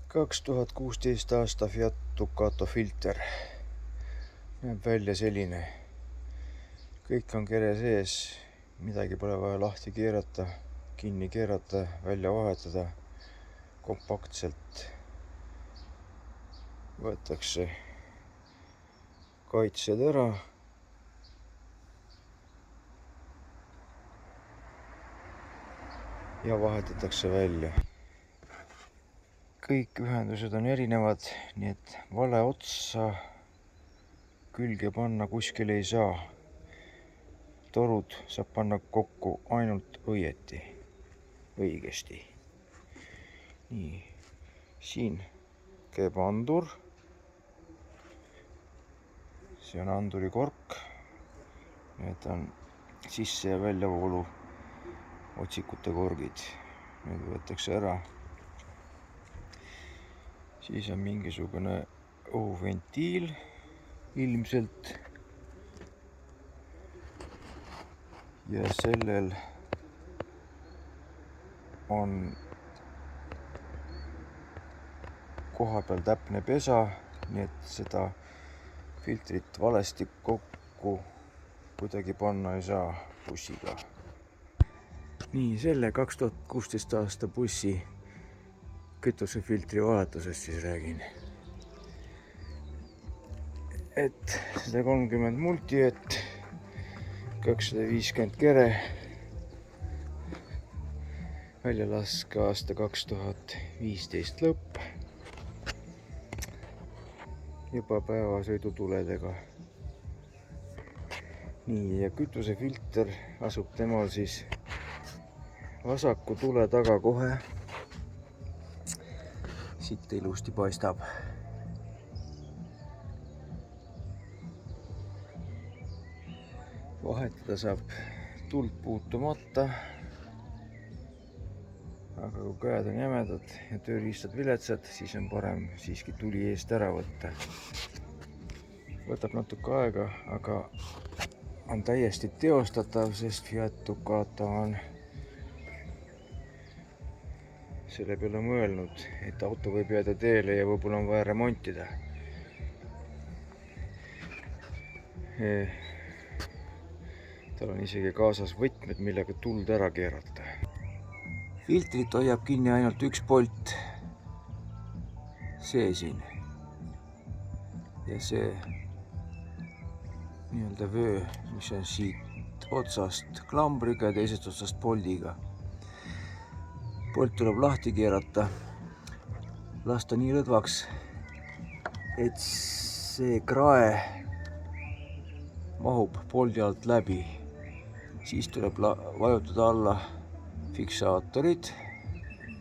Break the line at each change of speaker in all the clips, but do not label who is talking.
2016 aasta Fiat Ducato filter näeb välja selline. Kõik on kere sees, midagi pole vaja lahti keerata, kinni keerata, välja vahetada. Kompaktselt võetakse kaitsed ära ja vahetatakse välja. Kõik ühendused on erinevad, nii et vale otsa külge panna kuskil ei saa. Torud saab panna kokku ainult õigesti. Nii, siin käib andur. See on anduri kork. Need on sisse- ja väljavoolu otsikute korgid. Need võetakse ära. Siis on mingisugune õhuventiil ilmselt. Ja sellel on koha peal täpne pesa, nii et seda filtrit valesti kokku kuidagi panna ei saa bussiga. Nii, selle 2016 aasta bussi kütusefiltri vahetusest siis räägin. Et 130 multi, et 250 kere, väljalask aasta 2015 lõpp, juba päevasõidutuledega. Nii, ja kütusefilter asub temal siis vasaku tule taga kohe. Siit ilusti paistab. Vahetada saab tuld puutumata, aga kui käed on jämedad ja tööriistad viletsad, siis on parem siiski tuli eest ära võtta. Võtab natuke aega, aga on täiesti teostatav, sest Fiat Ducato on selle peale mõelnud, et auto võib jääda teele ja võib-olla on vaja remontida. Tal on isegi kaasas võtmed, millega tuld ära keerata. Filtrit hoiab kinni ainult üks polt. See siin. Ja see nii-öelda vöö, mis on siit otsast klambriga ja teisest otsast poldiga. Polt tuleb lahti keerata, lasta nii lõdvaks, et see krae mahub poldi alt läbi. Siis tuleb vajutada alla fiksaatorid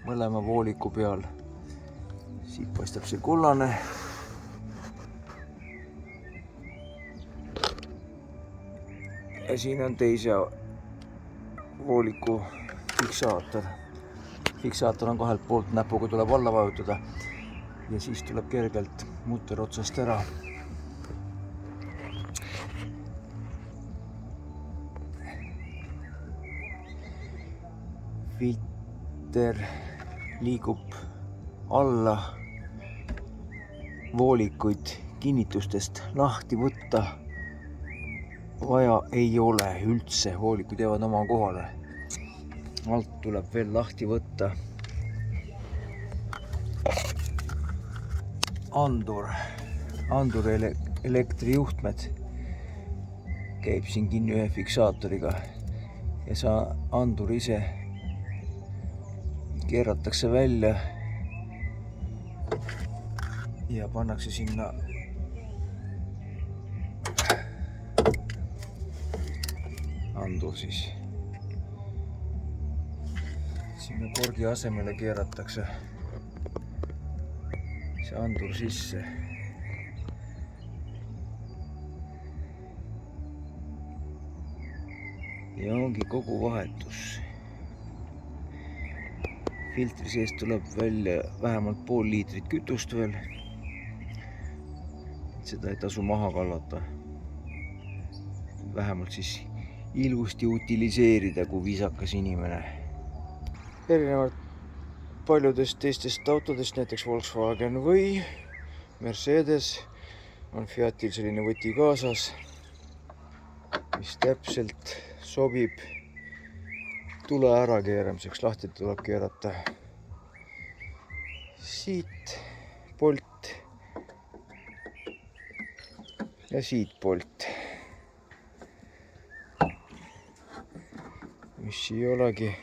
mõlema vooliku peal. Siit paistab see kullane. Ja siin on teise vooliku fiksaator. Fiksaator on kahelt poolt, näpuga tuleb alla vajutada ja siis tuleb kergelt mutter otsast ära. Filter liigub alla, voolikuid kinnitustest lahti võtta vaja ei ole üldse, voolikud jäävad oma kohale. Alt tuleb veel lahti võtta anduri elektrijuhtmed käib siin kinni ühe fiksaatoriga ja see andur ise keeratakse välja ja pannakse sinna andur siis. Sinna korgi asemele keeratakse see andur sisse. Ja ongi kogu vahetus. Filtri sees tuleb välja vähemalt pool liitrit kütust veel. Seda ei tasu maha kallata. Vähemalt siis ilusti utiliseerida, kui viisakas inimene. Erinevalt paljudest teistest autodest, näiteks Volkswagen või Mercedes, on Fiatil selline võti kaasas, mis täpselt sobib tule ärakeeramiseks. Lahti tuleb keerata siit polt ja siit polt, mis ei olegi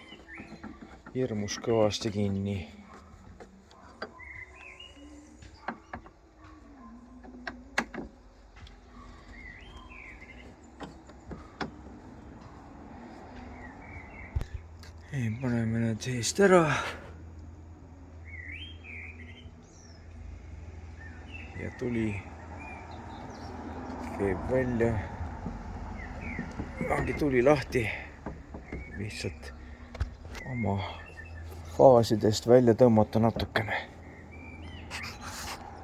hirmus kõvasti kinni. Paneme need eest ära. Ja tuli keeb välja. Ongi tuli lahti. Lihtsalt oma faasidest välja tõmmata natukene.